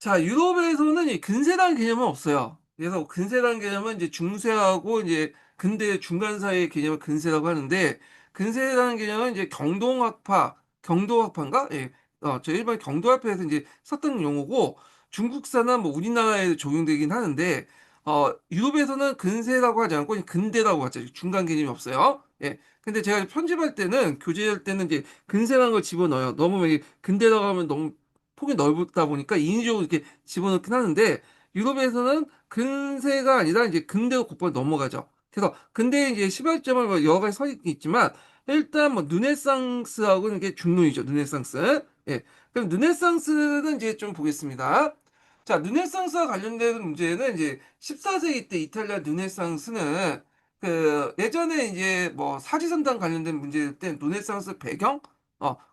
자, 유럽에서는 이 근세라는 개념은 없어요. 그래서 근세라는 개념은 이제 중세하고 이제 근대 중간 사이의 개념을 근세라고 하는데, 근세라는 개념은 이제 경도학파인가? 예. 저 일반 경도학파에서 이제 썼던 용어고, 중국사나 뭐 우리나라에 적용되긴 하는데, 유럽에서는 근세라고 하지 않고 그냥 근대라고 하죠. 중간 개념이 없어요. 예. 근데 제가 편집할 때는, 교재할 때는 이제 근세라는 걸 집어넣어요. 너무 이게 근대라고 하면 너무 폭이 넓다 보니까 인위적으로 이렇게 집어넣긴 하는데, 유럽에서는 근세가 아니라 이제 근대로 곧바로 넘어가죠. 그래서 근대에 이제 시발점은 뭐 여러 가지 서 있지만, 일단 뭐 르네상스하고는 이게 중론이죠. 르네상스. 예. 그럼 르네상스는 이제 좀 보겠습니다. 자, 르네상스와 관련된 문제는 이제 14세기 때 이탈리아 르네상스는 그 예전에 이제 뭐 사지선단 관련된 문제 때 르네상스 배경,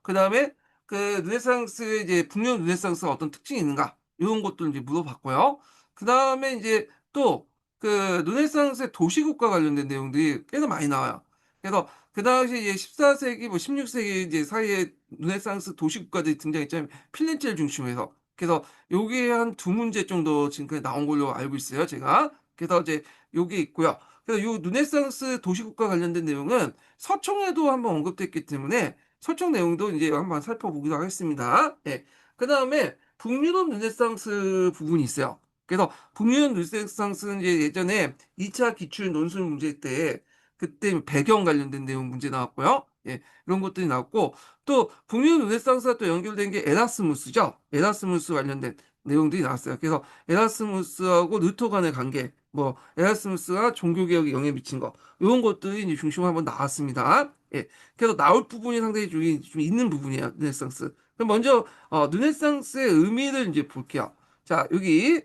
그다음에 그 르네상스의 이제 북유럽 르네상스가 어떤 특징이 있는가 이런 것들 이제 물어봤고요. 그 다음에 이제 또 그 르네상스의 도시국가 관련된 내용들이 꽤나 많이 나와요. 그래서 그 당시 이제 14세기 뭐 16세기 이제 사이에 르네상스 도시국가들이 등장했잖아요. 필렌체를 중심으로 해서. 그래서 요게 한 두 문제 정도 지금까지 나온 걸로 알고 있어요, 제가. 그래서 이제 요게 있고요. 그래서 요 르네상스 도시국가 관련된 내용은 서총에도 한번 언급됐기 때문에 설정 내용도 이제 한번 살펴보기로 하겠습니다. 예. 그 다음에 북유럽 르네상스 부분이 있어요. 그래서 북유럽 르네상스는 이제 예전에 2차 기출 논술 문제 때 그때 배경 관련된 내용 문제 나왔고요. 예, 이런 것들이 나왔고, 또 북유럽 르네상스와 또 연결된 게 에라스무스죠. 에라스무스 관련된 내용들이 나왔어요. 그래서 에라스무스하고 루터 간의 관계, 뭐 에라스무스가 종교개혁에 영향 미친 거, 이런 것들이 이제 중심으로 한번 나왔습니다. 예. 그래서 나올 부분이 상당히 좀 있는 부분이에요. 르네상스. 그럼 먼저 르네상스의 의미를 이제 볼게요. 자, 여기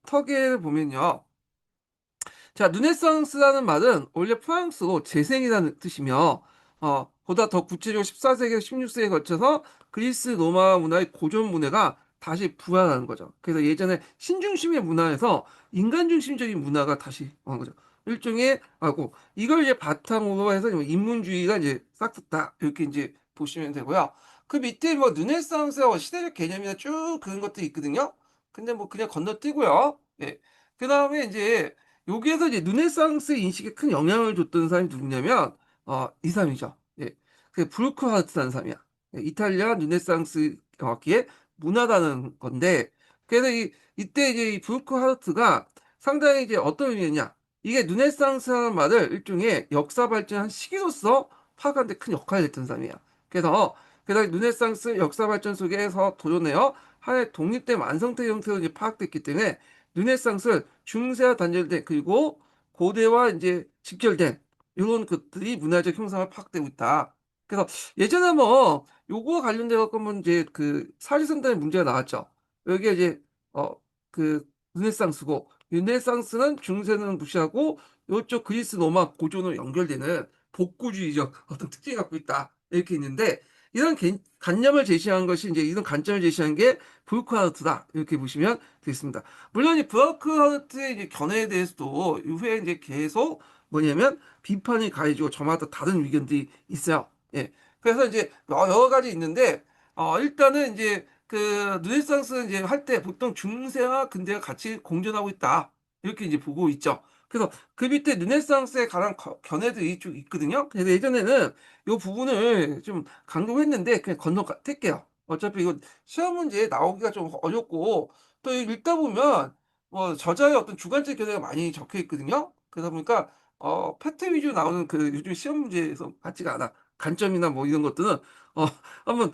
턱에 보면요. 자, 르네상스라는 말은 원래 프랑스어 재생이라는 뜻이며, 보다 더 구체적으로 14세기, 16세기에 걸쳐서 그리스 로마 문화의 고전 문화가 다시 부활하는 거죠. 그래서 예전에 신중심의 문화에서 인간 중심적인 문화가 다시 온 거죠. 일종의, 이걸 이제 바탕으로 해서 인문주의가 이제 싹둑다. 이렇게 이제 보시면 되고요. 그 밑에 뭐 르네상스와 시대적 개념이나 쭉 그런 것들이 있거든요. 근데 뭐 그냥 건너뛰고요. 예. 그 다음에 이제 여기에서 이제 르네상스 인식에 큰 영향을 줬던 사람이 누구냐면 이 사람이죠. 예. 그 브루크하르트라는 사람이야. 예, 이탈리아 르네상스 정확히의 문화라는 건데, 그래서 이때 이제 이 브루크하르트가 상당히 이제 어떤 의미였냐? 이게 르네상스라는 말을 일종의 역사 발전한 시기로서 파악하는 데 큰 역할을 했던 사람이야. 그래서 르네상스 역사 발전 속에서 도전해요. 하나의 독립된 완성태 형태로 이제 파악됐기 때문에 르네상스 중세와 단절된 그리고 고대와 이제 직결된 이런 것들이 문화적 형상을 파악되고 있다. 그래서 예전에 뭐 요거와 관련돼 갖고 뭐 이제 그 사리선단의 문제가 나왔죠. 여기에 이제 어 그 르네상스고 르네상스는 중세는 무시하고 요쪽 그리스 로마 고전으로 연결되는 복구주의적 어떤 특징을 갖고 있다. 이렇게 있는데 이런 관념을 제시한 것이 이제 이런 관점을 제시한 게 브루크하우트다. 이렇게 보시면 되겠습니다. 물론 이 브라크하르트의 이제 견해에 대해서도 이후에 이제 계속 뭐냐면 비판이 가해지고 저마다 다른 의견들이 있어요. 예. 그래서 이제 여러 가지 있는데 일단은 이제 그 르네상스 이제 할 때 보통 중세와 근대가 같이 공존하고 있다. 이렇게 이제 보고 있죠. 그래서 그 밑에 르네상스에 관한 견해들이 쭉 있거든요. 그래서 예전에는 이 부분을 좀 강조했는데 그냥 건너뛸게요. 어차피 이거 시험 문제에 나오기가 좀 어렵고 또 읽다 보면 뭐 저자의 어떤 주관적 견해가 많이 적혀 있거든요. 그러다 보니까 팩트 위주로 나오는 그 요즘 시험 문제에서 같지가 않아. 관점이나 뭐 이런 것들은 어 한번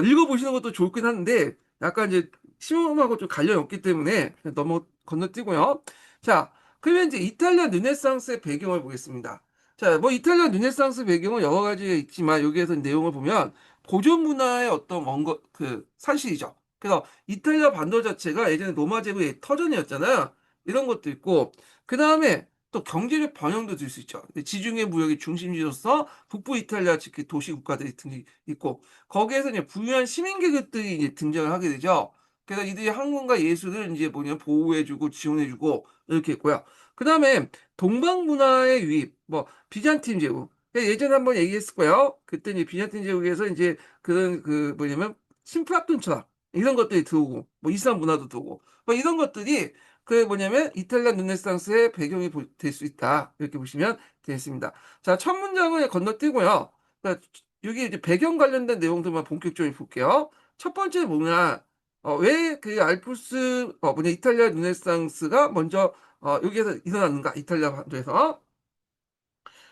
읽어보시는 것도 좋긴 한데 약간 이제 시험하고 좀 관련이 없기 때문에 그냥 넘어 건너뛰고요. 자, 그러면 이제 이탈리아 르네상스의 배경을 보겠습니다. 자, 뭐 이탈리아 르네상스 배경은 여러 가지가 있지만 여기에서 내용을 보면 고전 문화의 어떤 원거 그 산실이죠. 그래서 이탈리아 반도 자체가 예전에 로마 제국의 터전이었잖아요. 이런 것도 있고 그 다음에 또 경제적 번영도 들 수 있죠. 지중해 무역의 중심지로서 북부 이탈리아 즉 도시 국가들이 있고 거기에서 이제 부유한 시민 계급들이 이제 등장을 하게 되죠. 그래서 이들이 학문과 예술을 이제 뭐냐 보호해주고 지원해주고 이렇게 했고요. 그 다음에 동방 문화의 유입, 뭐 비잔틴 제국. 예전에 한번 얘기했을 거예요. 그때 이제 비잔틴 제국에서 이제 그런 그 뭐냐면 심플라톤 철학 이런 것들이 들어오고 뭐 이슬람 문화도 들어오고 뭐 이런 것들이 그 뭐냐면 이탈리아 르네상스의 배경이 될 수 있다 이렇게 보시면 되겠습니다. 자, 첫 문장을 건너뛰고요. 그러니까 여기 이제 배경 관련된 내용들만 본격적으로 볼게요. 첫 번째 뭐냐, 왜 그 알프스 뭐냐 이탈리아 르네상스가 먼저 여기에서 일어났는가, 이탈리아 반도에서.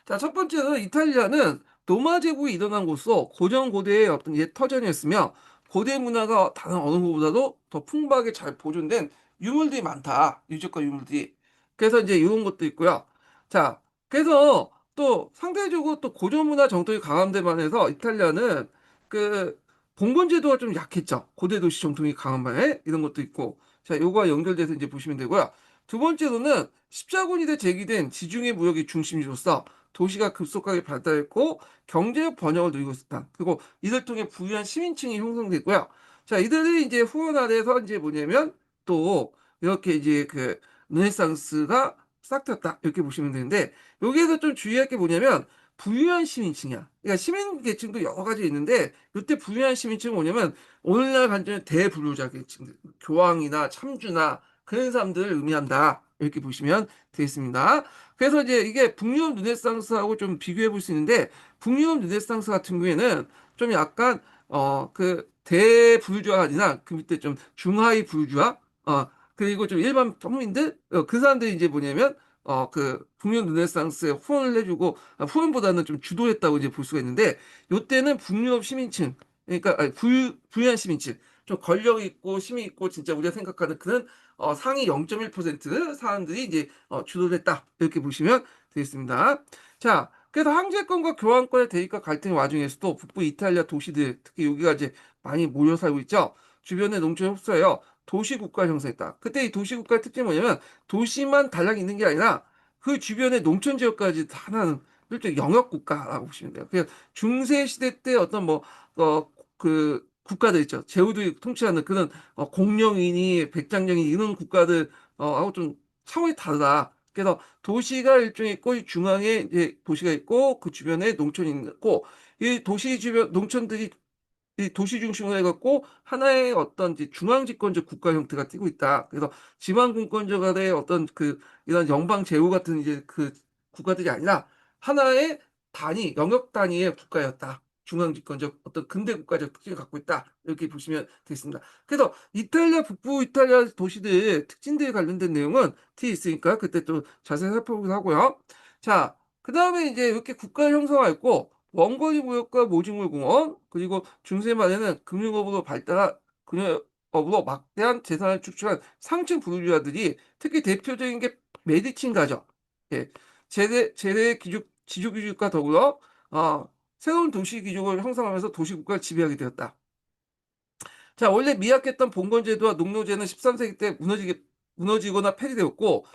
자, 첫 번째는 이탈리아는 로마 제국이 일어난 곳으로 고전 고대의 어떤 옛 터전이었으며 고대 문화가 다른 어느 곳보다도 더 풍부하게 잘 보존된 유물들이 많다. 유적과 유물들이. 그래서 이제 이런 것도 있고요. 자, 그래서 또 상대적으로 또 고전 문화 정통이 강한 데 반해서 이탈리아는 그 봉건 제도가 좀 약했죠. 고대 도시 정통이 강한 반에 이런 것도 있고. 자, 요거와 연결돼서 이제 보시면 되고요. 두 번째로는 십자군이 제기된 지중해 무역의 중심지로서 도시가 급속하게 발달했고 경제적 번영을 누리고 있었다. 그리고 이들 통해 부유한 시민층이 형성됐고요. 자, 이들이 이제 후원 아래에서 이제 뭐냐면 또 이렇게 이제 그 르네상스가 싹 텄다 이렇게 보시면 되는데, 여기에서 좀 주의할 게 뭐냐면 부유한 시민층이야. 그러니까 시민 계층도 여러 가지 있는데 이때 부유한 시민층은 뭐냐면 오늘날 관점의 대부유자 계층들, 교황이나 참주나 그런 사람들을 의미한다 이렇게 보시면 되겠습니다. 그래서 이제 이게 북유럽 르네상스하고 좀 비교해 볼 수 있는데, 북유럽 르네상스 같은 경우에는 좀 약간 그 대부르주아가 아니라 그 밑에 좀 중하위 부르주아, 그리고 좀 일반 평민들, 그 사람들이 이제 뭐냐면 그 북유럽 르네상스에 후원을 해주고, 후원보다는 좀 주도했다고 이제 볼 수가 있는데, 요때는 북유럽 시민층, 그러니까 아니, 부유한 시민층, 좀 권력 있고 힘이 있고 진짜 우리가 생각하는 그런 상위 0.1% 사람들이 이제 주도를 했다 이렇게 보시면 되겠습니다. 자, 그래서 황제권과 교황권의 대립과 갈등의 와중에서도 북부 이탈리아 도시들, 특히 여기가 이제 많이 모여 살고 있죠. 주변에 농촌이 흡수하여 도시국가를 형성했다. 그때 이 도시국가의 특징이 뭐냐면 도시만 단락이 있는 게 아니라 그 주변의 농촌 지역까지 다 하나는 일종의 영역국가라고 보시면 돼요. 그래서 중세 시대 때 어떤 그 국가들 있죠. 제후들이 통치하는 그런 공령이니 백장령이 이런 국가들 하고 좀 차원이 다르다. 그래서 도시가 일종의 있고 이 중앙에 이제 도시가 있고 그 주변에 농촌이 있고, 이 도시 주변 농촌들이 이 도시 중심으로 해갖고 하나의 어떤 이제 중앙집권적 국가 형태가 띠고 있다. 그래서 지방분권제간의 어떤 그 이런 영방 제후 같은 이제 그 국가들이 아니라 하나의 단위, 영역 단위의 국가였다. 중앙집권적 어떤 근대 국가적 특징을 갖고 있다. 이렇게 보시면 되겠습니다. 그래서 이탈리아 북부 이탈리아 도시들 특징들에 관련된 내용은 뒤에 있으니까 그때 또 자세히 살펴보기도 하고요. 자, 그 다음에 이제 이렇게 국가 형성화 있고 원거리 무역과 모직물 공원, 그리고 중세 말에는 금융업으로 발달한 금융업으로 막대한 재산을 축출한 상층 부르주아들이, 특히 대표적인 게 메디친가죠. 예. 재래 기juk 지주 귀족과 더불어 새로운 도시 귀족을 형성하면서 도시 국가를 지배하게 되었다. 자, 원래 미약했던 봉건제도와 농노제는 13세기 때 무너지거나 폐지되었고,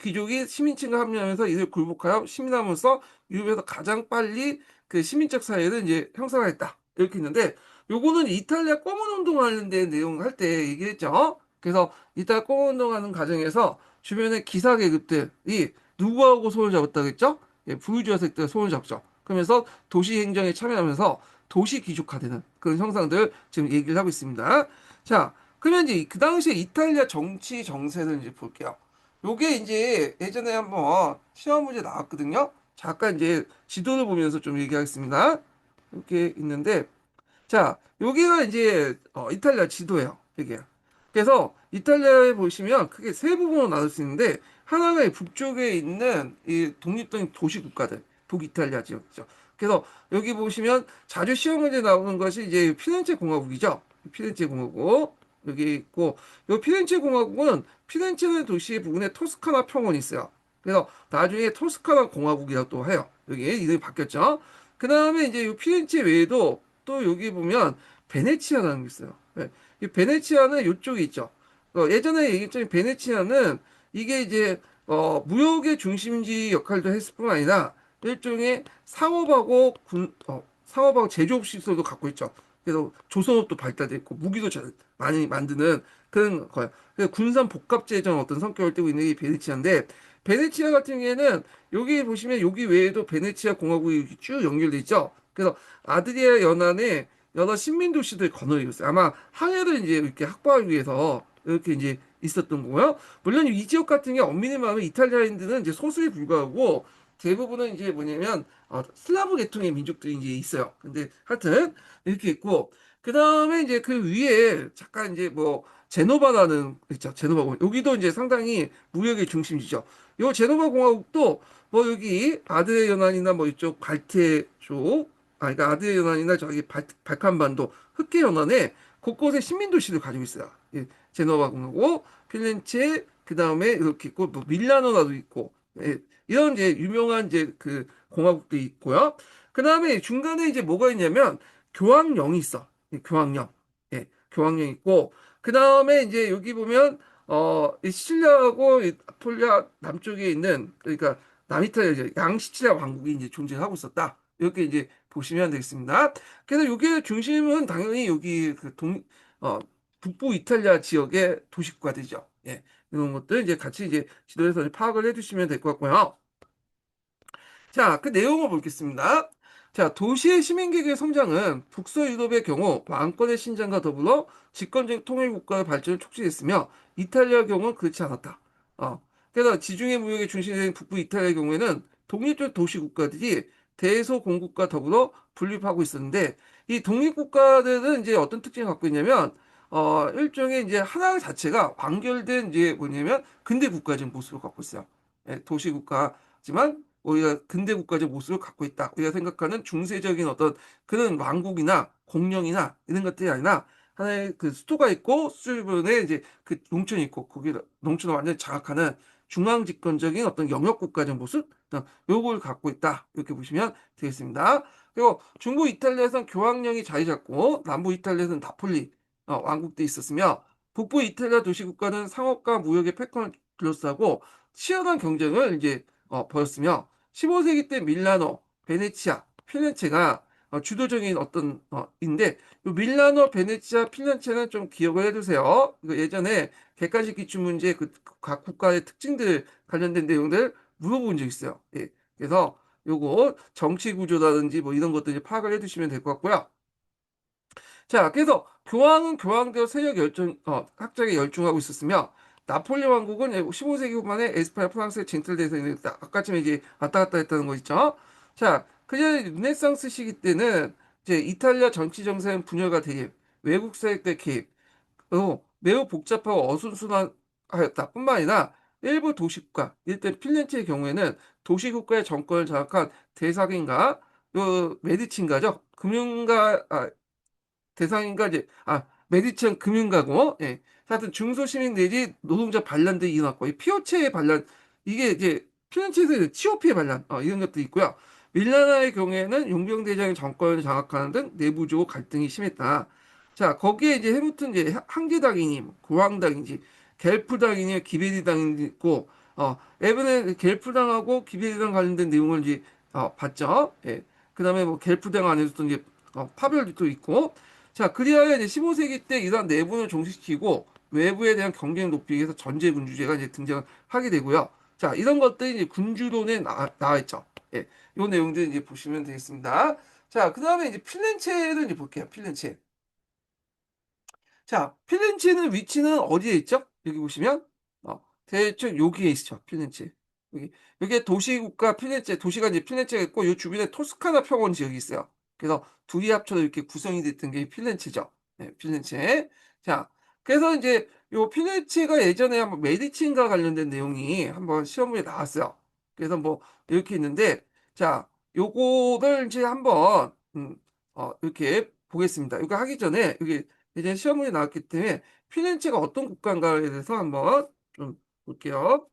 귀족이 시민층과 합류하면서 이를 굴복하여 시민함으로써 유럽에서 가장 빨리 그 시민적 사회를 이제 형성했다. 이렇게 있는데, 요거는 이탈리아 검은 운동하는 데 내용 할 때 얘기했죠. 그래서 이탈리아 검은 운동하는 과정에서 주변의 기사 계급들이 누구하고 손을 잡았다고 했죠? 예, 부유주의 세력들 손을 잡죠. 그러면서 도시 행정에 참여하면서 도시 귀족화되는 그런 형상들 지금 얘기를 하고 있습니다. 자, 그러면 이제 그 당시에 이탈리아 정치 정세를 이제 볼게요. 요게 이제 예전에 한번 시험 문제 나왔거든요. 잠깐 이제 지도를 보면서 좀 얘기하겠습니다. 이렇게 있는데, 자, 여기가 이제 이탈리아 지도예요. 이게. 그래서 이탈리아에 보시면 크게 세 부분으로 나눌 수 있는데, 하나가 이 북쪽에 있는 이 독립적인 도시 국가들, 북이탈리아 지역이죠. 그래서 여기 보시면 자주 시험 문제 나오는 것이 이제 피렌체 공화국이죠. 피렌체 공화국 여기 있고, 이 피렌체 공화국은 피렌체라는 도시 부근에 토스카나 평원이 있어요. 그래서 나중에 토스카나 공화국이라고 또 해요. 여기 이름이 바뀌었죠. 그 다음에 이제 이 피렌체 외에도 또 여기 보면 베네치아라는 게 있어요. 네. 이 베네치아는 이쪽에 있죠. 예전에 얘기했던 베네치아는 이게 이제 무역의 중심지 역할도 했을 뿐 아니라 일종의 상업하고 제조업 시설도 갖고 있죠. 그래서 조선업도 발달됐고 무기도 잘 많이 만드는 그런 거예요. 그래서 군산 복합제정 어떤 성격을 띠고 있는 게 베네치아인데, 베네치아 같은 경우에는 여기 보시면 여기 외에도 베네치아 공화국이 쭉 연결돼 있죠. 그래서 아드리아 연안에 여러 식민 도시들 거느리고 있어요. 아마 항해를 이제 이렇게 확보하기 위해서 이렇게 이제 있었던 거고요. 물론 이 지역 같은 게 엄밀히 말하면 이탈리아인들은 이제 소수에 불과하고 대부분은 이제 뭐냐면 슬라브 계통의 민족들이 이제 있어요. 근데 하여튼 이렇게 있고 그 다음에 이제 그 위에 잠깐 이제 뭐 제노바라는 있죠. 제노바 공화국. 여기도 이제 상당히 무역의 중심지죠. 요 제노바 공화국도 뭐 여기 아드레 연안이나 뭐 이쪽 발트해 쪽, 그러니까 아드레 연안이나 저기 발칸반도 흑해 연안에 곳곳에 식민 도시를 가지고 있어요. 예, 제노바 공화국, 필렌체, 그 다음에 이렇게 있고 뭐 밀라노라도 있고, 예, 이런 이제 유명한 이제 그 공화국도 있고요. 그 다음에 중간에 이제 뭐가 있냐면 교황령이 있어. 예, 교황령. 예, 교황령 있고 그 다음에 이제 여기 보면 이 시칠리아하고 이 아폴리아 남쪽에 있는 그러니까 남이탈리아 이제 양시칠리아 왕국이 이제 존재하고 있었다. 이렇게 이제 보시면 되겠습니다. 그래서 여기의 중심은 당연히 여기 어, 북부 이탈리아 지역의 도시국가들이죠. 예, 이런 것들 이제 같이 이제 지도에서 파악을 해두시면 될 것 같고요. 자, 그 내용을 보겠습니다. 자, 도시의 시민계획의 성장은 북서유럽의 경우 왕권의 신장과 더불어 집권적 통일국가의 발전을 촉진했으며 이탈리아의 경우는 그렇지 않았다. 그래서 지중해 무역의 중심이 된 북부 이탈리아의 경우에는 독립적 도시국가들이 대소공국과 더불어 분립하고 있었는데 이 독립국가들은 이제 어떤 특징을 갖고 있냐면 일종의 이제 하나 자체가 완결된 이제 뭐냐면 근대 국가적 모습을 갖고 있어요. 예, 도시국가지만 우리가 근대 국가적 모습을 갖고 있다. 우리가 생각하는 중세적인 어떤 그런 왕국이나 공령이나 이런 것들이 아니라 하나의 그 수도가 있고 수도 주변에 이제 그 농촌이 있고 거기 농촌을 완전히 장악하는 중앙 집권적인 어떤 영역 국가적 모습 요걸 갖고 있다. 이렇게 보시면 되겠습니다. 그리고 중부 이탈리아에서는 교황령이 자리 잡고 남부 이탈리아에서는 나폴리 왕국도 있었으며 북부 이탈리아 도시 국가는 상업과 무역의 패권을 둘러싸고 치열한 경쟁을 이제 벌였으며 15세기 때 밀라노, 베네치아, 필렌체가 주도적인 어떤 인데 요 밀라노, 베네치아, 필렌체는 좀 기억을 해두세요. 이거 예전에 객관식 기출 문제 그 각 국가의 특징들 관련된 내용들 물어본 적 있어요. 예. 그래서 요거 정치 구조라든지 뭐 이런 것들 이제 파악을 해두시면 될 것 같고요. 자, 그래서 교황은 교황대로 세력 열정, 학자에 열중하고 있었으며, 나폴레 왕국은 15세기 후반에 에스파냐 프랑스의 쟁탈대에서 아까쯤에 이제 왔다 갔다 했다는 거 있죠. 자, 그전에 르네상스 시기 때는 이제 이탈리아 정치 정세는 분열과 대립, 외국 세력들 개입, 매우 복잡하고 어순순하였다 뿐만 아니라 일부 도시국가, 일단 핀란드의 경우에는 도시국가의 정권을 장악한 대사관과 메디친가죠. 금융가, 대상인가 이제 메디치안 금융가고 하여튼 중소시민 내지 노동자 반란들이 일어났고 이 피오체의 반란 이게 이제 피렌체에서 치오피의 반란 이런 것도 있고요. 밀라노의 경우에는 용병대장의 정권을 장악하는 등 내부적으로 갈등이 심했다. 자 거기에 이제 해무튼 이제 항제당이니 고황당인지 겔프당이니 기베리당이 있고 에브는 겔프당하고 기베리당 관련된 내용을 이제 봤죠. 예. 그다음에 뭐 겔프당 안에서도 이제 파별도 있고 자, 그리하여 이제 15세기 때 이러한 내분을 종식시키고 외부에 대한 경쟁을 높이기 위해서 전제군주제가 이제 등장하게 되고요. 자, 이런 것들이 이제 군주론에 나와 있죠. 예, 요 내용들 이제 보시면 되겠습니다. 자, 그 다음에 이제 필렌체를 이제 볼게요. 필렌체. 자, 필렌체는 위치는 어디에 있죠? 여기 보시면 대충 여기에 있죠. 필렌체. 여기 여기에 도시국가 필렌체 도시가 이제 필렌체가 있고 이 주변에 토스카나 평원 지역이 있어요. 그래서 둘이 합쳐서 이렇게 구성이 됐던 게 필렌체죠. 네, 필렌체. 자, 그래서 이제 요 필렌체가 예전에 한번 메디치인과 관련된 내용이 한번 시험에 나왔어요. 그래서 뭐 이렇게 있는데 자, 요거를 이제 한번 이렇게 보겠습니다. 이거 하기 전에 여기 이제 시험문이 나왔기 때문에 피렌체가 어떤 국가인가에 대해서 한번 좀 볼게요.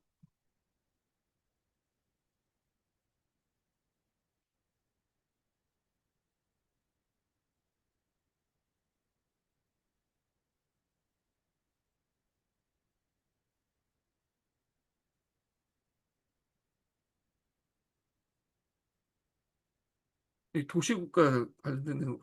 이 도시국가 관련된 내용.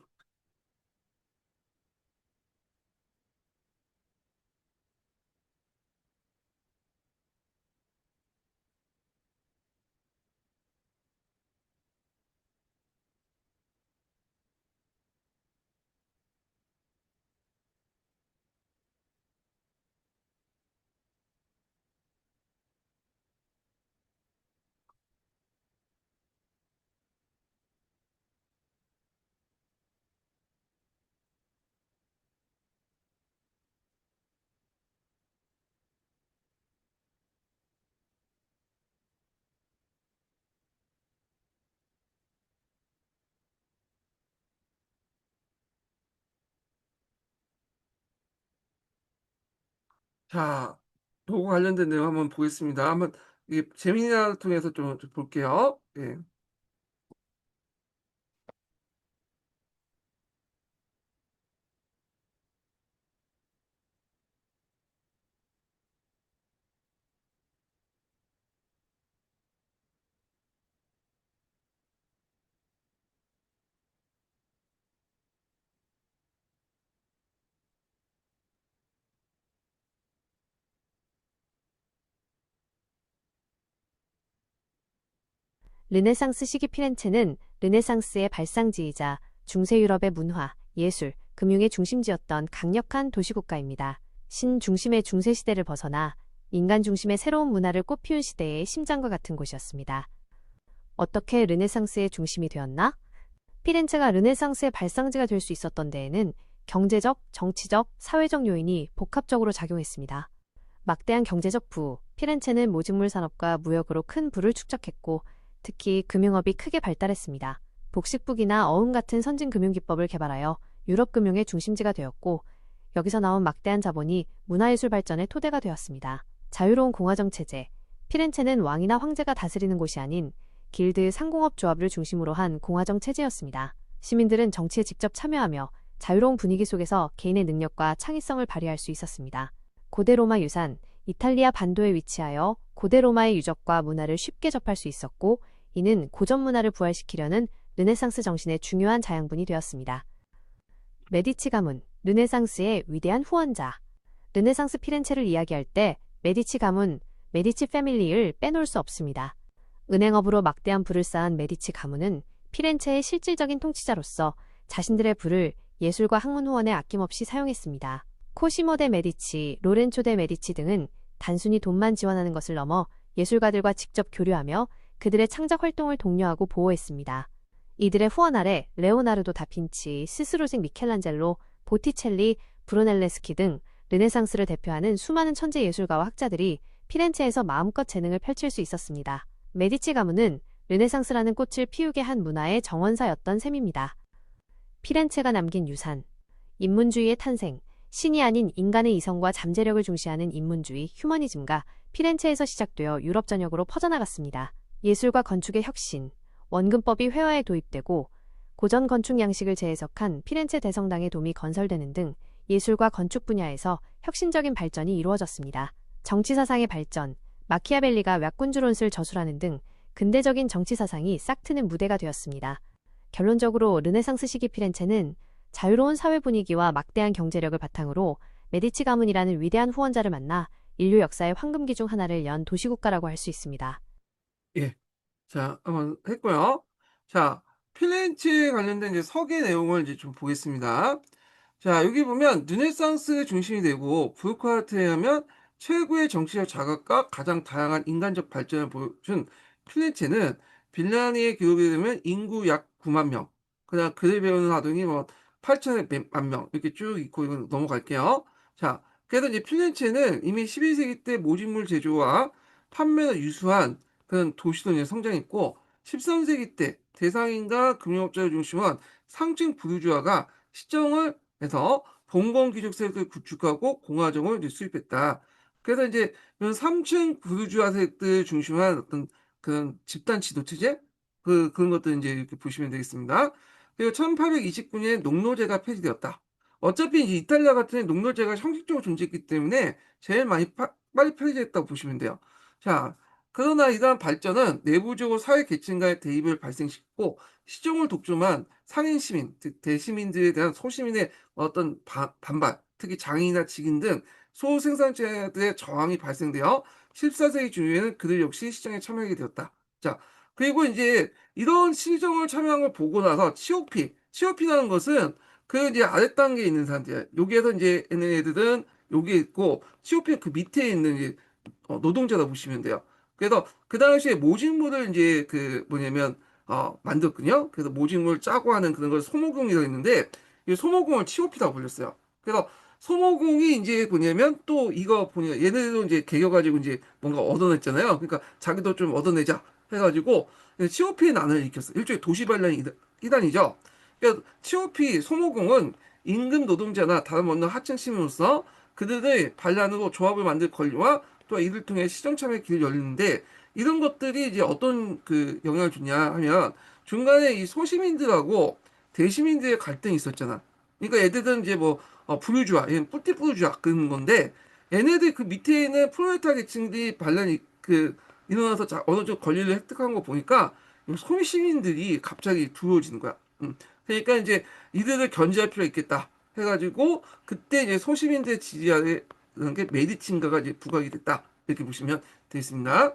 자, 요거 관련된 내용 한번 보겠습니다. 한번 이 재미나를 통해서 좀 볼게요. 예. 르네상스 시기 피렌체는 르네상스의 발상지이자 중세 유럽의 문화, 예술, 금융의 중심지였던 강력한 도시국가입니다. 신중심의 중세시대를 벗어나 인간 중심의 새로운 문화를 꽃피운 시대의 심장과 같은 곳이었습니다. 어떻게 르네상스의 중심이 되었나? 피렌체가 르네상스의 발상지가 될 수 있었던 데에는 경제적, 정치적, 사회적 요인이 복합적으로 작용했습니다. 막대한 경제적 부, 피렌체는 모직물 산업과 무역으로 큰 부를 축적했고 특히 금융업이 크게 발달했습니다. 복식북이나 어음 같은 선진 금융기법을 개발하여 유럽 금융의 중심지가 되었고 여기서 나온 막대한 자본이 문화예술 발전의 토대가 되었습니다. 자유로운 공화정 체제, 피렌체는 왕이나 황제가 다스리는 곳이 아닌 길드 상공업 조합을 중심으로 한 공화정 체제였습니다. 시민들은 정치에 직접 참여하며 자유로운 분위기 속에서 개인의 능력과 창의성을 발휘할 수 있었습니다. 고대 로마 유산, 이탈리아 반도에 위치하여 고대 로마의 유적과 문화를 쉽게 접할 수 있었고 이는 고전 문화를 부활시키려는 르네상스 정신의 중요한 자양분이 되었습니다. 메디치 가문, 르네상스의 위대한 후원자. 르네상스 피렌체를 이야기할 때 메디치 가문, 메디치 패밀리를 빼놓을 수 없습니다. 은행업으로 막대한 부를 쌓은 메디치 가문은 피렌체의 실질적인 통치자로서 자신들의 부를 예술과 학문 후원에 아낌없이 사용했습니다. 코시모 데 메디치, 로렌초 데 메디치 등은 단순히 돈만 지원하는 것을 넘어 예술가들과 직접 교류하며 그들의 창작 활동을 독려하고 보호했습니다. 이들의 후원 아래 레오나르도 다빈치, 스스로식 미켈란젤로, 보티첼리, 브루넬레스키 등 르네상스를 대표하는 수많은 천재 예술가와 학자들이 피렌체에서 마음껏 재능을 펼칠 수 있었습니다. 메디치 가문은 르네상스라는 꽃을 피우게 한 문화의 정원사였던 셈입니다. 피렌체가 남긴 유산, 인문주의의 탄생, 신이 아닌 인간의 이성과 잠재력을 중시하는 인문주의, 휴머니즘과 피렌체에서 시작되어 유럽 전역으로 퍼져나갔습니다. 예술과 건축의 혁신, 원근법이 회화에 도입되고 고전 건축 양식을 재해석한 피렌체 대성당의 돔이 건설되는 등 예술과 건축 분야에서 혁신적인 발전이 이루어졌습니다. 정치사상의 발전, 마키아벨리가 약군주론을 저술하는 등 근대적인 정치사상이 싹트는 무대가 되었습니다. 결론적으로 르네상스 시기 피렌체는 자유로운 사회 분위기와 막대한 경제력을 바탕으로 메디치 가문이라는 위대한 후원자를 만나 인류 역사의 황금기 중 하나를 연 도시국가라고 할 수 있습니다. 예. 자, 한번 했고요. 자, 필렌체에 관련된 이제 서계 내용을 이제 좀 보겠습니다. 자, 여기 보면 르네상스의 중심이 되고 부르크하르트에 하면 최고의 정치적 자각과 가장 다양한 인간적 발전을 보여준 필렌체는 빌라니에 기록이 되면 인구 약 9만 명, 그다음 글을 배우는 아동이 뭐 8천만 명 이렇게 쭉 있고 이건 넘어갈게요. 자, 그래서 이제 필렌체는 이미 12세기 때 모직물 제조와 판매를 유수한 그런 도시로 이제 성장했고 13세기 때 대상인과 금융업자를 중심으로 한 상층 부르주아가 시정을 해서 봉건 귀족 세력을 구축하고 공화정을 이제 수립했다. 그래서 이제 이런 3층 부르주아 세력들 중심한 어떤 그런 집단 지도 체제 그런 것들 이제 이렇게 보시면 되겠습니다. 그리고 1829년에 농노제가 폐지되었다. 어차피 이제 이탈리아 같은 농노제가 형식적으로 존재했기 때문에 제일 많이 빨리 폐지됐다고 보시면 돼요. 자, 그러나 이러한 발전은 내부적으로 사회 계층간의 대립을 발생시키고 시종을 독점한 상인 시민, 즉 대시민들에 대한 소시민의 어떤 반발, 특히 장인이나 직인 등 소생산자들의 저항이 발생되어 14세기 중후에는 그들 역시 시장에 참여하게 되었다. 자, 그리고 이제 이런 시정을 참여한 걸 보고 나서 COP라는 것은 그 이제 아래 단계에 있는 사람들이야. 여기에서 이제 있는 애들은 여기에 있고 COP 그 밑에 있는 이제 노동자다 보시면 돼요. 그래서 그 당시에 모직물을 이제 그 뭐냐면 만들었거든요. 그래서 모직물 짜고 하는 그런 걸 소모공이라고 했는데 이 소모공을 TOP라고 불렸어요. 그래서 소모공이 이제 뭐냐면 또 이거 보니까 얘네들도 이제 개겨가지고 이제 뭔가 얻어냈잖아요. 그러니까 자기도 좀 얻어내자 해가지고 TOP의 난을 일으켰어요. 일종의 도시발령 이단이죠. 그래서 TOP 소모공은 임금 노동자나 다른 어느 하층 시민으로서 그들의 반란으로 조합을 만들 권리와 또 이를 통해 시정 참여의 길을 열리는데 이런 것들이 이제 어떤 그 영향을 주냐 하면 중간에 이 소시민들하고 대시민들의 갈등이 있었잖아. 그러니까 얘들은 이제 뭐 부르주아, 얘는 뿌띠부르주아 그런 건데 얘네들 그 밑에 있는 프롤레타 계층들이 반란이 그 일어나서 어느 정도 권리를 획득한 거 보니까 소시민들이 갑자기 두려워지는 거야. 그러니까 이제 이들을 견제할 필요가 있겠다 해가지고 그때 이제 소시민들의 지지하는 게 메디친가가 이제 부각이 됐다 이렇게 보시면 되겠습니다.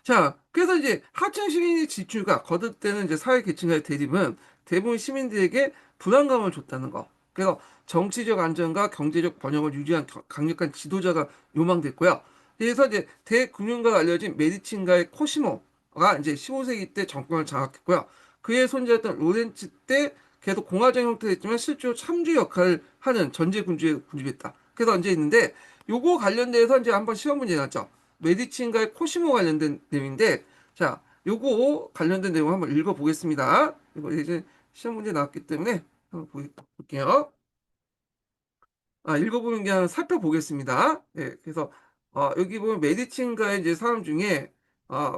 자, 그래서 이제 하층 시민의 지출과 거듭되는 이제 사회 계층과의 대립은 대부분 시민들에게 불안감을 줬다는 거. 그래서 정치적 안정과 경제적 번영을 유지한 강력한 지도자가 요망됐고요. 그래서 이제 대금융가로 알려진 메디친가의 코시모가 이제 15세기 때 정권을 장악했고요. 그의 손자였던 로렌츠 때 계속 공화정 형태였지만 실제로 참주 역할을 하는 전제군주에 군주했다. 그래서 언제 있는데 요거 관련돼서 이제 한번 시험 문제 났죠. 메디친과의 코시모 관련된 내용인데, 자, 요거 관련된 내용 한번 읽어보겠습니다. 이거 이제 시험 문제 나왔기 때문에 한번 볼게요. 읽어보는 게 아니라 살펴보겠습니다. 예, 그래서, 여기 보면 메디친과의 이제 사람 중에,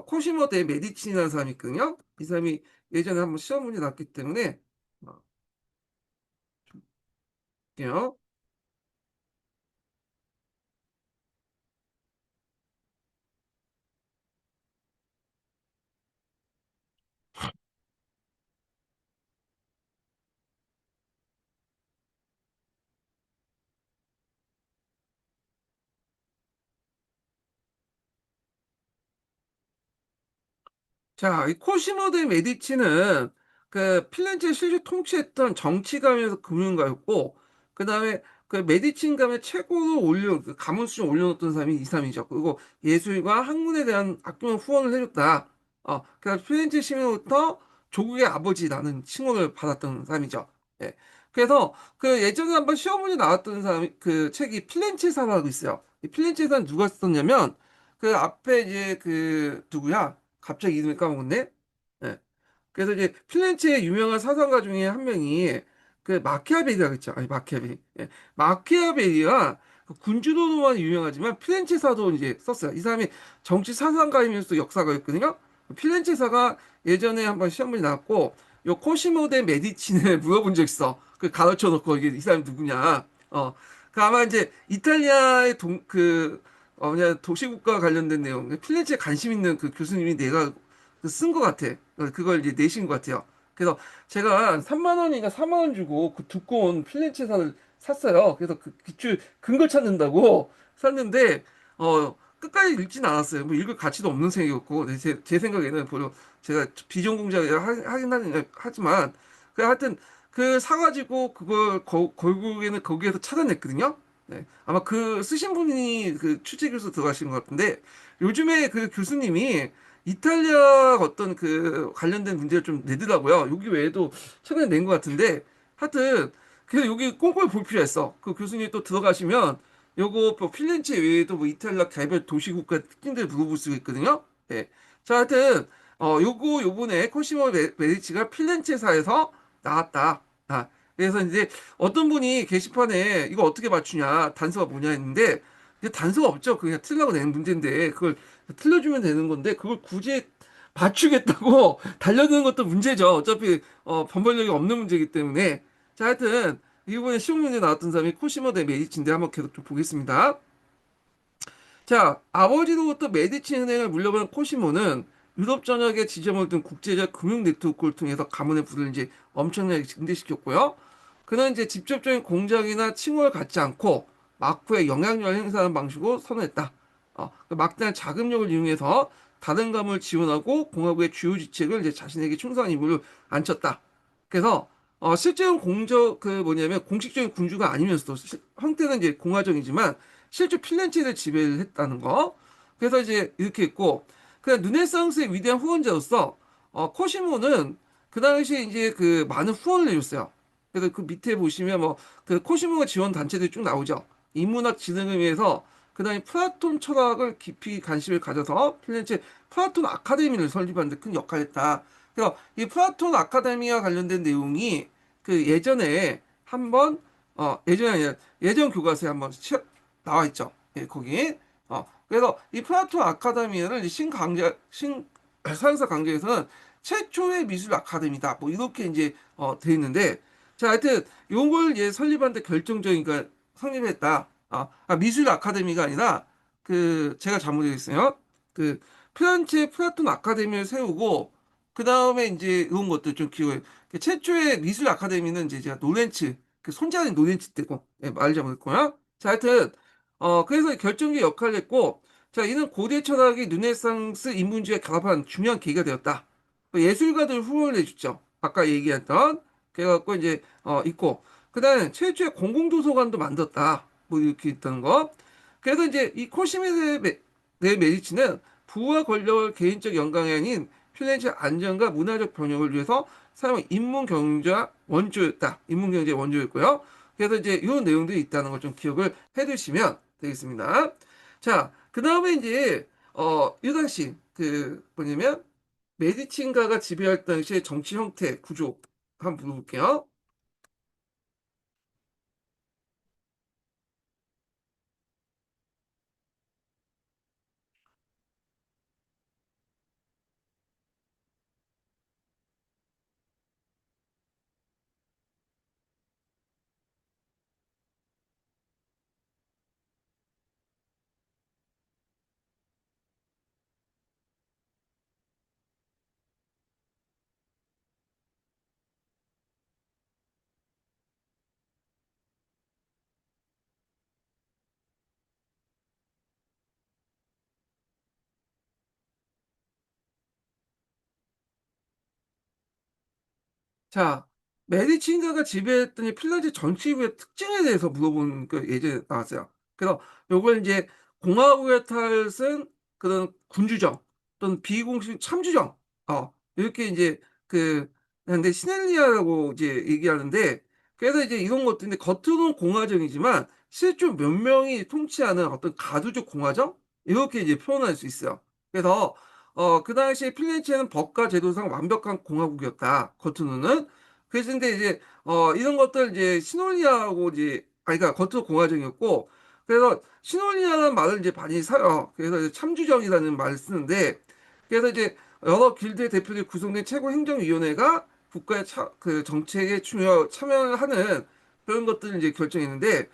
코시모 대 메디친이라는 사람이 있거든요. 이 사람이 예전에 한번 시험 문제 나왔기 때문에, 어, 볼게요. 자, 이 코시모 대 메디치는 그 필렌체 실제 통치했던 정치가면서 금융가였고, 그 다음에 그 메디친 가면 최고로 그 가문 수준 올려놓던 사람이 이 사람이죠. 그리고 예술과 학문에 대한 아낌없는 후원을 해줬다. 그래서 필렌체 시민으로부터 조국의 아버지라는 칭호를 받았던 사람이죠. 예. 그래서 그 예전에 한번 시험 문제 나왔던 사람이 그 책이 필렌체사라고 있어요. 이 필렌체사는 누가 썼냐면 그 앞에 이제 그 누구야? 갑자기 이름을 까먹었네. 예. 그래서 이제 필렌체의 유명한 사상가 중에 한 명이 그 마키아벨리라고 했죠. 아니 마키아벨리. 예. 마키아벨리가 그 군주로만 유명하지만 필렌체사도 이제 썼어요. 이 사람이 정치 사상가이면서 역사가였거든요. 필렌체사가 예전에 한번 시험문이 나왔고 요 코시모 대 메디치를 물어본 적 있어. 그 가르쳐 놓고 이게 이 사람 누구냐. 그 아마 이제 이탈리아의 그냥 도시국가 관련된 내용, 필렌체에 관심 있는 그 교수님이 내가 쓴 것 같아. 그걸 이제 내신 것 같아요. 그래서 제가 3만 원인가 4만 원 주고 그 두꺼운 필렌체사를 샀어요. 그래서 그 기출 근거 찾는다고 샀는데 끝까지 읽진 않았어요. 뭐 읽을 가치도 없는 생이었고 제 생각에는 별로 제가 비전공자라 하긴 하지만 그 하여튼 그 사가지고 그걸 결국에는 거기에서 찾아냈거든요. 네. 아마 그 쓰신 분이 그 출제 교수 들어가신 것 같은데 요즘에 그 교수님이 이탈리아 어떤 그 관련된 문제를 좀 내더라고요. 여기 외에도 최근에 낸 것 같은데 하여튼 그래서 여기 꼼꼼히 볼 필요가 있어. 그 교수님 또 들어가시면 요거 뭐 필렌체 외에도 뭐 이탈리아 개별 도시국가 특징들 물어볼 수가 있거든요. 예. 자, 하여튼 요거 요번에 코시모 메디치가 필렌체사에서 나왔다. 그래서 이제 어떤 분이 게시판에 이거 어떻게 맞추냐, 단서가 뭐냐 했는데 이제 단서가 없죠. 그냥 틀려고 낸 문제인데 그걸 틀려주면 되는 건데 그걸 굳이 맞추겠다고 달려드는 것도 문제죠. 어차피 번번력이 없는 문제이기 때문에. 자, 하여튼 이번에 시험 문제 나왔던 사람이 코시모 대 메디치인데 한번 계속 좀 보겠습니다. 자, 아버지로부터 메디치 은행을 물려받은 코시모는 유럽 전역에 지점을 둔 국제적 금융 네트워크를 통해서 가문의 부를 이제 엄청나게 증대시켰고요. 그는 이제 직접적인 공작이나 칭호를 갖지 않고 막후에 영향력을 행사하는 방식으로 선언했다. 그 막대한 자금력을 이용해서 다른 가문을 지원하고 공화국의 주요 지책을 이제 자신에게 충성한 인물을 앉혔다. 그래서 실제로는 그 뭐냐면 공식적인 군주가 아니면서도 형태는 이제 공화정이지만 실제 필렌체를 지배를 했다는 거. 그래서 이제 이렇게 있고, 그 르네상스의 위대한 후원자로서 코시모는 그 당시에 이제 그 많은 후원을 해줬어요. 그래서 그 밑에 보시면 뭐 그 코시모가 지원 단체들이 쭉 나오죠. 인문학 진흥을 위해서 그다음에 플라톤 철학을 깊이 관심을 가져서 필렌체 플라톤 아카데미를 설립하는 데 큰 역할을 했다. 그래서 이 플라톤 아카데미와 관련된 내용이 그 예전에 한번 예전에 아니라 예전 교과서에 한번 나와 있죠. 예, 거기. 그래서 이 플라톤 아카데미를 이제 서양사 강좌에서는 최초의 미술 아카데미다. 뭐 이렇게 이제 돼 있는데, 자, 하여튼 요걸 이제 설립하는데 결정적인 그 성립했다. 미술 아카데미가 아니라 그 제가 잘못했어요. 그 피렌체 플라톤 아카데미를 세우고 그 다음에 이제 이런 것들 좀 기억해. 그 최초의 미술 아카데미는 이제 제가 노렌츠 그 손자인 노렌츠 때고, 예, 말 잘못했고요. 자, 하여튼 그래서 결정적 역할을 했고, 자, 이는 고대 철학이 르네상스 인문주의에 결합한 중요한 계기가 되었다. 그 예술가들 후원을 해줬죠. 아까 얘기했던 그래갖고 이제 있고, 그다음에 최초의 공공도서관도 만들었다. 뭐 이렇게 있다는 거. 그래서 이제 이 코시메 메디치는 부와 권력을 개인적 영광이 아닌 필렌체 안전과 문화적 번영을 위해서 사용 인문경제 원조였다. 인문경제 원조였고요. 그래서 이제 이런 내용들이 있다는 걸 좀 기억을 해두시면 되겠습니다. 자, 그 다음에 이제 이 당시 그 뭐냐면 메디친가가 지배할 당시의 정치 형태 구조 한번 물어볼게요. 자, 메디친가가 지배했던 이 핀란드 정치구의 특징에 대해서 물어본 그 예전에 나왔어요. 그래서 요걸 이제 공화국의 탓은 그런 군주정 또는 비공식 참주정 이렇게 이제 그 근데 시넬리아라고 이제 얘기하는데 그래서 이제 이런 것들인데 겉으로는 공화정이지만 실제 몇 명이 통치하는 어떤 가두적 공화정 이렇게 이제 표현할 수 있어요. 그래서 그 당시에 핀란드는 법과 제도상 완벽한 공화국이었다. 겉으로는. 그래서 근데 이제 이런 것들 이제 시놀리아하고 이제 그러니까 겉으로 공화정이었고 그래서 시놀리아라는 말을 이제 많이 사요. 그래서 이제 참주정이라는 말을 쓰는데 그래서 이제 여러 길드의 대표들이 구성된 최고 행정위원회가 국가의 그 정책에 참여를 하는 그런 것들을 이제 결정했는데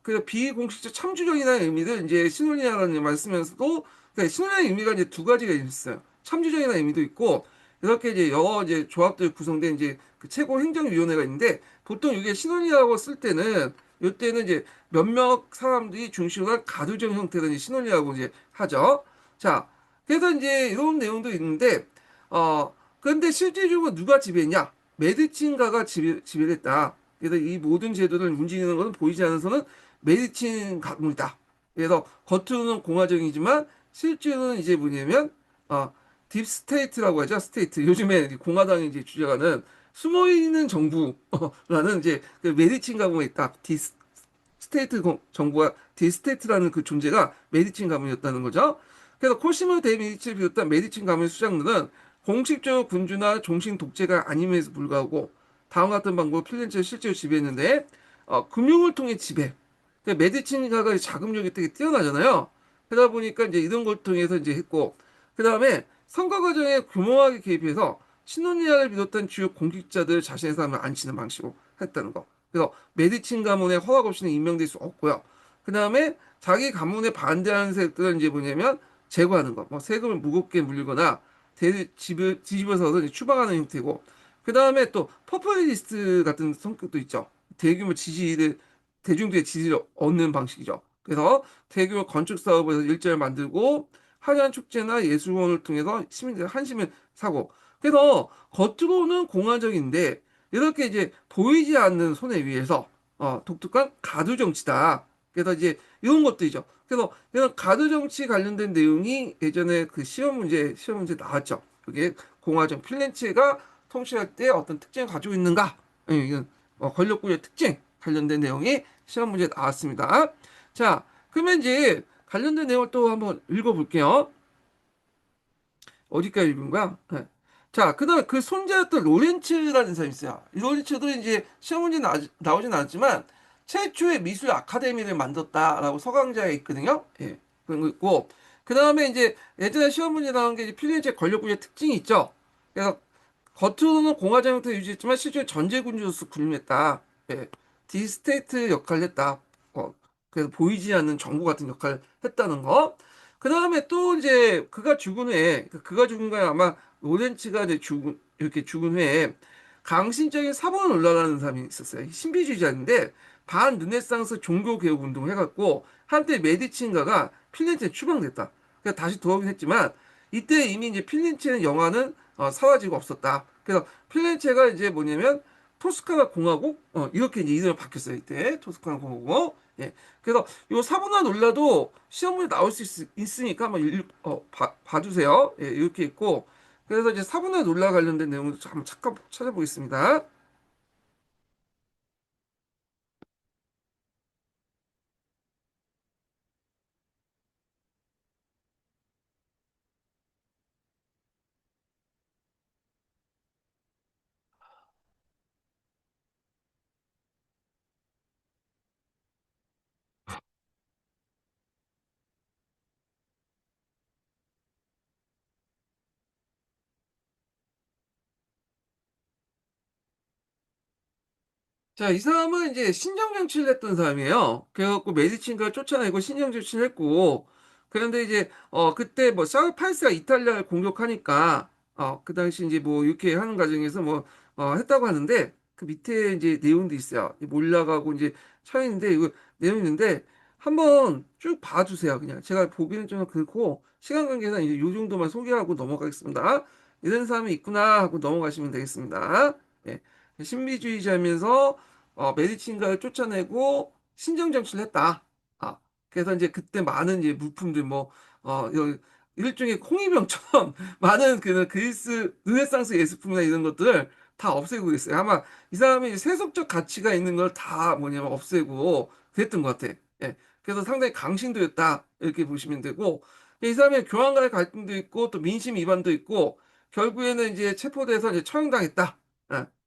그 비공식적 참주정이라는 의미를 이제 시놀리아라는 말을 쓰면서도 그러니까 신혼의 의미가 이제 두 가지가 있어요. 참주적인 의미도 있고 이렇게 이제 여러 이제 조합들 구성된 이제 그 최고 행정위원회가 있는데 보통 이게 신혼이라고 쓸 때는 이때는 이제 몇몇 사람들이 중심으로 한 가두정 형태로 이제 신혼이라고 이제 하죠. 자, 그래서 이제 이런 내용도 있는데 그런데 실질적으로 누가 지배했냐? 메디친가가 지배를 했다. 그래서 이 모든 제도를 움직이는 것은 보이지 않는 선은 메디친 가문이다. 그래서 겉으로는 공화정이지만 실제로는 이제 뭐냐면 딥스테이트라고 하죠. 스테이트. 요즘에 공화당이 이제 주장하는 숨어 있는 정부라는 이제 그 메디친 가문에 있다. 정부가 디스테이트라는 그 존재가 메디친 가문이었다는 거죠. 그래서 코시모 데미치를 비롯한 메디친 가문의 수장들은 공식적으로 군주나 종신 독재가 아님에도 불구하고 다음 같은 방법으로 필렌체를 실제로 지배했는데 금융을 통해 지배. 그러니까 메디치가가 자금력이 되게 뛰어나잖아요. 그러다 보니까 이제 이런 걸 통해서 이제 했고, 그 다음에 선거 과정에 규모하게 개입해서 신혼이야를 비롯한 주요 공직자들 자신의 사람을 앉히는 방식으로 했다는 거. 그래서 메디친 가문의 허락 없이는 임명될 수 없고요. 그 다음에 자기 가문에 반대하는 세력들은 이제 뭐냐면 제거하는 거. 뭐 세금을 무겁게 물리거나 뒤집어서 추방하는 형태고. 그 다음에 또 퍼플리스트 같은 성격도 있죠. 대규모 지지를 대중들의 지지를 얻는 방식이죠. 그래서 대규모 건축 사업에서 일자를 만들고 화려한 축제나 예술원을 통해서 시민들의 한심을 사고. 그래서 겉으로는 공화적인데 이렇게 이제 보이지 않는 손에 의해서 독특한 가두 정치다. 그래서 이제 이런 것들이죠. 그래서 이런 가두 정치 관련된 내용이 예전에 그 시험 문제 나왔죠. 그게 공화정 필렌체가 통치할 때 어떤 특징을 가지고 있는가? 이건 권력구조의 특징 관련된 내용이 시험 문제에 나왔습니다. 자, 그러면 이제 관련된 내용을 또 한번 읽어볼게요. 어디까지 읽은 거야? 네. 자, 그다음에 그 손자였던 로렌츠라는 사람이 있어요. 이 로렌츠도 이제 시험 문제 나오진 않았지만 최초의 미술 아카데미를 만들었다라고 서강자에 있거든요. 예, 그런 거 있고 그다음에 이제 예전에 시험 문제 나온 게 이제 필리핀의 권력구조의 특징이 있죠. 그래서 겉으로는 공화정 형태 유지했지만 실제로 전제군주로서 군림했다. 예, 디스테이트 역할을 했다. 그래서 보이지 않는 정부 같은 역할을 했다는 거. 그 다음에 또 이제 그가 죽은 후에, 그가 죽은 거야 아마 로렌츠가 이제 이렇게 죽은 후에 강신적인 사본을 올라가는 사람이 있었어요. 신비주의자인데 반 르네상스 종교 개혁 운동을 해갖고 한때 메디치인가가 필렌체에 추방됐다. 그래서 다시 돌아오긴 했지만 이때 이미 이제 필렌체의 영화는 사라지고 없었다. 그래서 필렌체가 이제 뭐냐면 토스카나 공화국 이렇게 이제 이름을 바뀌었어요. 이때 토스카나 공화국. 예. 그래서 요 사보나 놀라도 시험문에 나올 수 있으니까 한번 봐주세요. 예, 이렇게 있고 그래서 이제 사보나 놀라 관련된 내용을 한번 잠깐 찾아보겠습니다. 자, 이 사람은 이제 신정정치를 했던 사람이에요. 그래갖고 메디친과 쫓아내고 신정정치를 했고, 그런데 이제, 그때 뭐, 샤르팔스가 이탈리아를 공격하니까, 그 당시 이제 뭐, 이렇게 하는 과정에서 뭐, 했다고 하는데, 그 밑에 이제 내용도 있어요. 몰라가고 이제 쳐있는데, 이거 내용 있는데, 한번 쭉 봐주세요. 그냥. 제가 보기는 좀 그렇고, 시간 관계상 이제 요 정도만 소개하고 넘어가겠습니다. 이런 사람이 있구나 하고 넘어가시면 되겠습니다. 예. 신비주의자면서 메디친가를 쫓아내고 신정 정치를 했다. 그래서 이제 그때 많은 이제 물품들 뭐 일종의 홍위병처럼 많은 그 그리스 르네상스 예술품이나 이런 것들을 다 없애고 있어요. 아마 이 사람이 이제 세속적 가치가 있는 걸 다 뭐냐면 없애고 그랬던 것 같아. 예. 그래서 상당히 강신도였다 이렇게 보시면 되고 이 사람의 교황 간의 갈등도 있고 또 민심 위반도 있고 결국에는 이제 체포돼서 이제 처형당했다.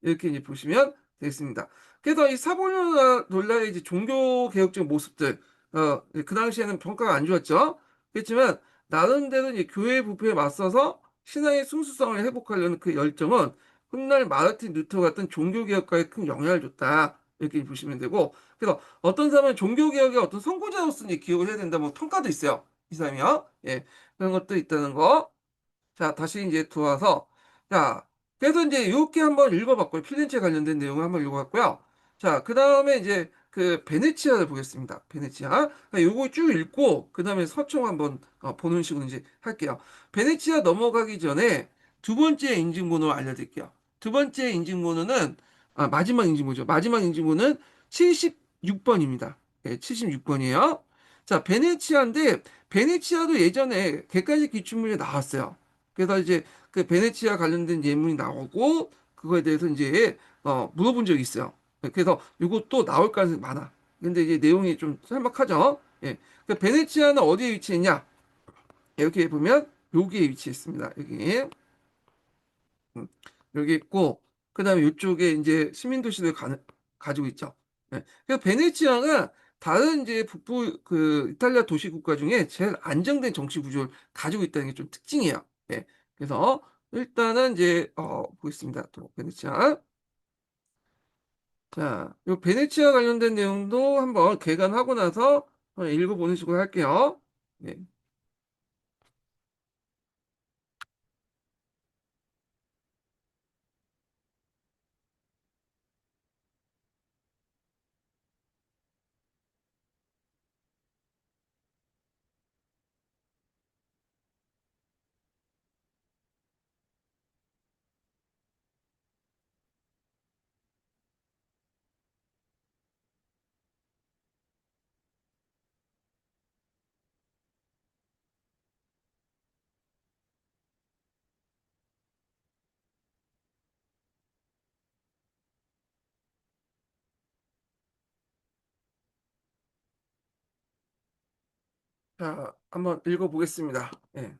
이렇게 이제 보시면 되겠습니다. 그래서 이 사보나 놀라의 이제 종교 개혁적 모습들, 그 당시에는 평가가 안 좋았죠. 그렇지만 나름대로 이제 교회 부패에 맞서서 신앙의 순수성을 회복하려는 그 열정은 훗날 마르틴 루터 같은 종교 개혁가에 큰 영향을 줬다. 이렇게 보시면 되고, 그래서 어떤 사람은 종교 개혁의 어떤 선구자로서 이제 기억을 해야 된다. 뭐 평가도 있어요. 이 사람이요. 예, 그런 것도 있다는 거. 자, 다시 이제 들어와서, 자, 그래서 이제 이렇게 한번 읽어봤고요. 필렌체 관련된 내용을 한번 읽어봤고요. 자, 그 다음에 이제 그 베네치아를 보겠습니다. 베네치아. 요거 쭉 읽고, 그 다음에 서총 한번 보는 식으로 이제 할게요. 베네치아 넘어가기 전에 두 번째 인증번호 알려드릴게요. 두 번째 인증번호는, 마지막 인증번호죠. 마지막 인증번호는 76번입니다. 네, 76번이에요. 자, 베네치아인데, 베네치아도 예전에 객관식 기출문제 나왔어요. 그래서 이제 그 베네치아 관련된 예문이 나오고 그거에 대해서 이제 물어본 적이 있어요. 그래서 이것도 나올 가능성이 많아. 근데 이제 내용이 좀 짤막하죠. 예. 그 베네치아는 어디에 위치했냐? 이렇게 보면 여기에 위치했습니다. 여기. 음, 여기 있고 그다음에 이쪽에 이제 시민도시를 가지고 있죠. 예. 그래서 베네치아가 다른 이제 북부 그 이탈리아 도시 국가 중에 제일 안정된 정치 구조를 가지고 있다는 게 좀 특징이에요. 예. 그래서 일단은 이제 보겠습니다. 또 베네치아. 자, 이 베네치아 관련된 내용도 한번 개관하고 나서 읽어보는 식으로 할게요. 예. 자, 한번 읽어보겠습니다. 예.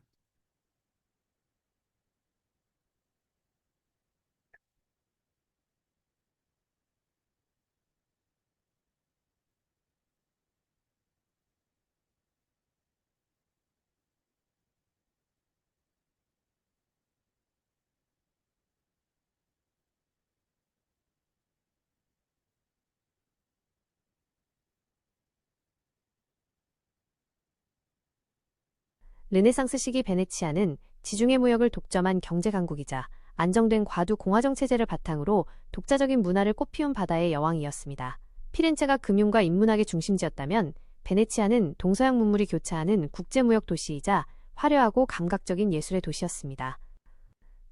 르네상스 시기 베네치아는 지중해 무역을 독점한 경제 강국이자 안정된 과도 공화정 체제를 바탕으로 독자적인 문화를 꽃피운 바다의 여왕이었습니다. 피렌체가 금융과 인문학의 중심지였다면 베네치아는 동서양 문물이 교차하는 국제무역 도시이자 화려하고 감각적인 예술의 도시였습니다.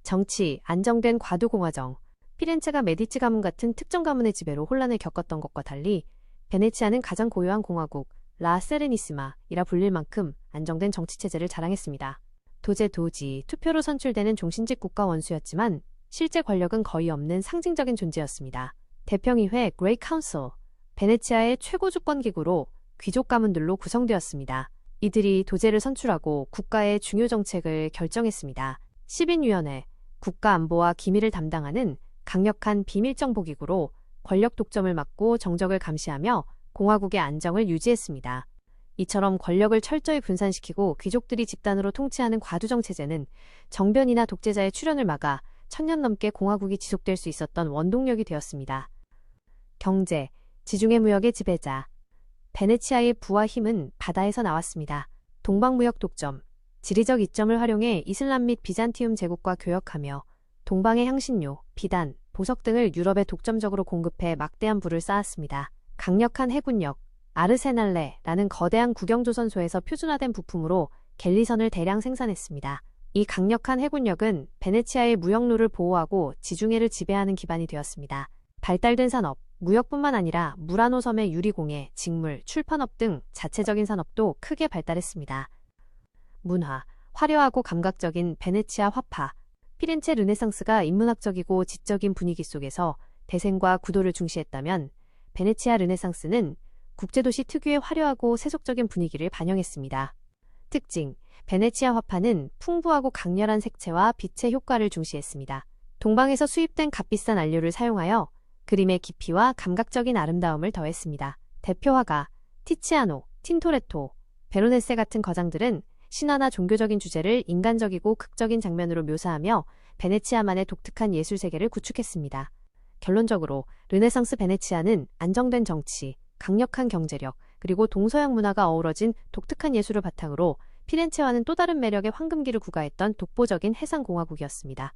정치, 안정된 과도 공화정. 피렌체가 메디치 가문 같은 특정 가문의 지배로 혼란을 겪었던 것과 달리 베네치아는 가장 고요한 공화국, 라 세레니시마이라 불릴 만큼 안정된 정치체제를 자랑했습니다. 도지, 투표로 선출되는 종신직 국가 원수였지만 실제 권력은 거의 없는 상징적인 존재였습니다. 대평의회 그레이트 카운슬, 베네치아의 최고 주권기구로 귀족 가문들로 구성되었습니다. 이들이 도제를 선출하고 국가의 중요 정책을 결정했습니다. 10인위원회, 국가안보와 기밀을 담당하는 강력한 비밀정보기구로 권력 독점을 막고 정적을 감시하며 공화국의 안정을 유지했습니다. 이처럼 권력을 철저히 분산시키고 귀족들이 집단으로 통치하는 과두정 체제는 정변이나 독재자의 출현을 막아 1000년 넘게 공화국이 지속될 수 있었던 원동력이 되었습니다. 경제, 지중해 무역의 지배자. 베네치아의 부와 힘은 바다에서 나왔습니다. 동방무역 독점, 지리적 이점을 활용해 이슬람 및 비잔티움 제국과 교역하며 동방의 향신료, 비단, 보석 등을 유럽에 독점적으로 공급해 막대한 부를 쌓았습니다. 강력한 해군력, 아르세날레라는 거대한 국영조선소에서 표준화된 부품으로 갤리선을 대량 생산했습니다. 이 강력한 해군력은 베네치아의 무역로를 보호하고 지중해를 지배하는 기반이 되었습니다. 발달된 산업, 무역뿐만 아니라 무라노 섬의 유리공예, 직물, 출판업 등 자체적인 산업도 크게 발달했습니다. 문화, 화려하고 감각적인 베네치아 화파. 피렌체 르네상스가 인문학적이고 지적인 분위기 속에서 대생과 구도를 중시했다면 베네치아 르네상스는 국제도시 특유의 화려하고 세속적인 분위기를 반영했습니다. 특징, 베네치아 화파는 풍부하고 강렬한 색채와 빛의 효과를 중시했습니다. 동방에서 수입된 값비싼 안료를 사용하여 그림의 깊이와 감각적인 아름다움을 더했습니다. 대표 화가 티치아노, 틴토레토, 베로네세 같은 거장들은 신화나 종교적인 주제를 인간적이고 극적인 장면으로 묘사하며 베네치아만의 독특한 예술 세계를 구축했습니다. 결론적으로 르네상스 베네치아는 안정된 정치, 강력한 경제력, 그리고 동서양 문화가 어우러진 독특한 예술을 바탕으로 피렌체와는 또 다른 매력의 황금기를 구가했던 독보적인 해상공화국이었습니다.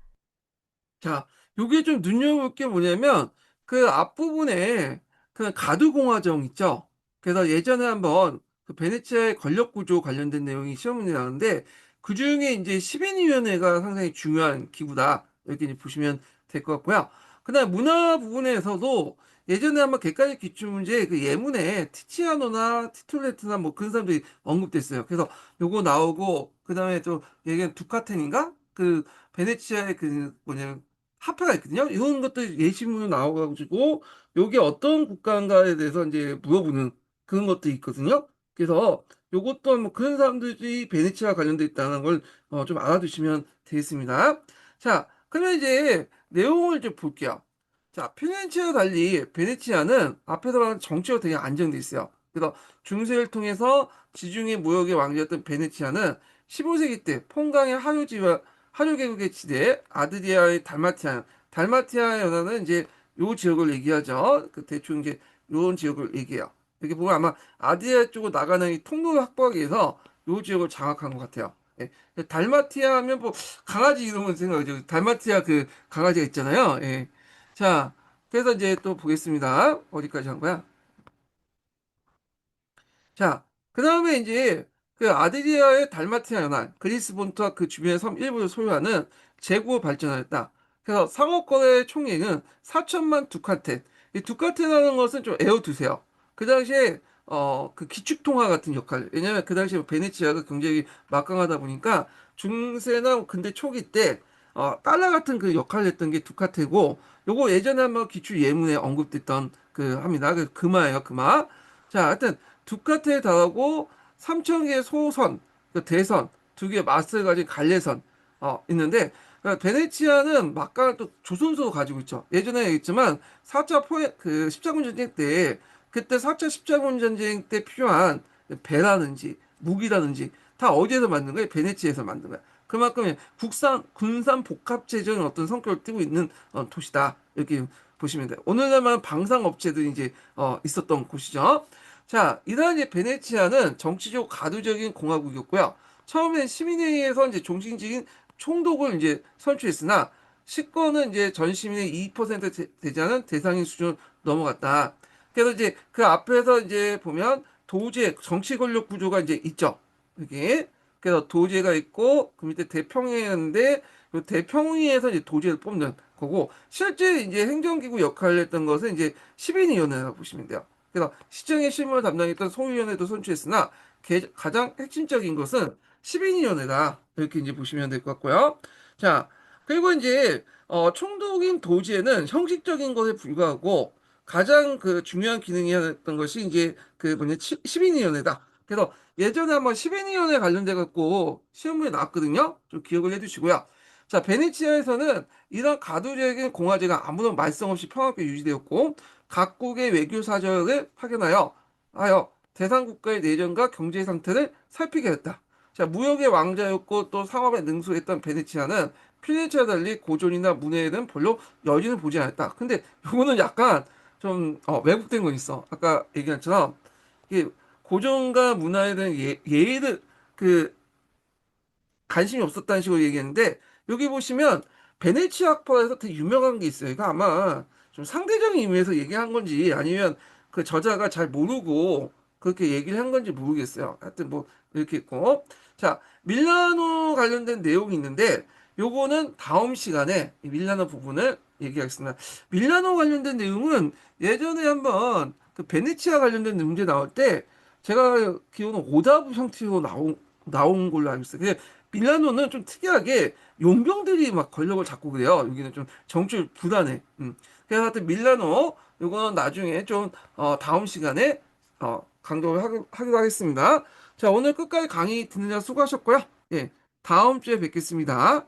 자, 요게 좀 눈여볼 게 뭐냐면 그 앞부분에 그 가두공화정 있죠. 그래서 예전에 한번 그 베네치아의 권력 구조 관련된 내용이 시험 문제 나왔는데 그 중에 이제 10인위원회가 상당히 중요한 기구다. 이렇게 이제 보시면 될 것 같고요. 그다음 문화 부분에서도 예전에 한번 객관식 기출문제 그 예문에 티치아노나 티톨레트나 뭐 그런 사람들이 언급됐어요. 그래서 요거 나오고 그다음에 또 얘기한 두카텐인가? 그 베네치아의 그 뭐냐 화폐가 있거든요. 이런 것들 예시문으로 나와가지고 요게 어떤 국가인가에 대해서 이제 물어보는 그런 것도 있거든요. 그래서 요것도 뭐 그런 사람들이 베네치아 관련돼 있다는 걸 좀 알아두시면 되겠습니다. 자, 그러면 이제 내용을 좀 볼게요. 자, 피렌체와 달리 베네치아는 앞에서 말한 정치가 되게 안정돼 있어요. 그래서 중세를 통해서 지중해 무역의 왕조였던 베네치아는 15세기 때 퐁강의 하류 계곡의 지대 아드리아의 달마티아 연안은 이제 요 지역을 얘기하죠. 그 대충 이제 요런 지역을 얘기해요. 여기 보면 아마 아드리아 쪽으로 나가는 이 통로를 확보하기 위해서 요 지역을 장악한 것 같아요. 예. 달마티아 하면 뭐 강아지 이름은 생각하죠. 달마티아 그 강아지가 있잖아요. 예. 자, 그래서 이제 또 보겠습니다. 어디까지 한 거야? 자, 그 다음에 이제 그 아드리아의 달마티아 연안, 그리스 본토와 그 주변의 섬 일부를 소유하는 제국을 발전하였다. 그래서 상업거래 총액은 4천만 두카텐. 이 두카텐이라는 것은 좀 에워두세요. 그 당시에 그 기축통화 같은 역할. 왜냐면 그 당시에 베네치아가 굉장히 막강하다 보니까 중세나 근대 초기 때 달러 같은 그 역할을 했던 게 두카테고 요거 예전에 한번 기출 예문에 언급됐던 그 합니다. 그 금화예요, 금화. 자, 하여튼 두카트에 달하고 3,000개의 소선, 그 대선, 2개의 마스를 가진 갈래선 있는데 베네치아는 막강한 또 조선소도 가지고 있죠. 예전에 얘기했지만 4차 그 십자군 전쟁 때 그때 4차 십자군 전쟁 때 필요한 배라든지 무기라든지 다 어디에서 만든 거예요? 베네치아에서 만든 거야. 그만큼 군산 복합체적인 어떤 성격을 띠고 있는 도시다. 이렇게 보시면 돼요. 오늘날만 방산업체들이 이제 있었던 곳이죠. 자, 이러한 이제 베네치아는 정치적 가두적인 공화국이었고요. 처음엔 시민회의에서 이제 종신직인 총독을 이제 선출했으나 식권은 이제 전 시민의 2% 되지 않은 대상인 수준 넘어갔다. 그래서 이제 그 앞에서 이제 보면 도제 정치 권력 구조가 이제 있죠. 여기. 그래서 도제가 있고 그 밑에 대평회였는데 그 대평의에서 이제 도제를 뽑는 거고 실제 이제 행정기구 역할을 했던 것은 이제 시민위원회라고 보시면 돼요. 그래서 시정의 실무를 담당했던 소위원회도 선출했으나 가장 핵심적인 것은 시민위원회다. 이렇게 이제 보시면 될 것 같고요. 자, 그리고 이제 총독인 도지에는 형식적인 것에 불과하고 가장 그 중요한 기능이었던 것이 이제 그 뭐냐 시민위원회다. 그래서 예전에 한번 시민위원회 관련돼 갖고 시험문에 나왔거든요. 좀 기억을 해두시고요. 자, 베네치아에서는 이런 가두적인 공화제가 아무런 말썽 없이 평화롭게 유지되었고 각국의 외교 사절을 파견하여 대상 국가의 내정과 경제 상태를 살피게 했다. 자, 무역의 왕자였고 또 상업에 능수했던 베네치아는 피렌체와 달리 고전이나 문해에는 별로 여지는 보지 않았다. 근데 이거는 약간 좀 왜곡된 건 있어. 아까 얘기한 것처럼 이게 고전과 문화에 대한 예의를 그 관심이 없었다는 식으로 얘기했는데 여기 보시면 베네치아 학파에서 되게 유명한 게 있어요. 이거 아마 좀 상대적인 의미에서 얘기한 건지 아니면 그 저자가 잘 모르고 그렇게 얘기를 한 건지 모르겠어요. 하여튼 뭐 이렇게 있고 자 밀라노 관련된 내용이 있는데 요거는 다음 시간에 이 밀라노 부분을 얘기하겠습니다. 밀라노 관련된 내용은 예전에 한번 그 베네치아 관련된 문제 나올 때 제가 기억은 오다브 형태로 나온 걸로 알고 있어요. 밀라노는 좀 특이하게 용병들이 막 권력을 잡고 그래요. 여기는 좀 정치 불안해. 그래서 하여튼 밀라노 요거는 나중에 좀 다음 시간에 강조를 하기로 하겠습니다. 자, 오늘 끝까지 강의 듣느라 수고하셨고요. 예, 다음 주에 뵙겠습니다.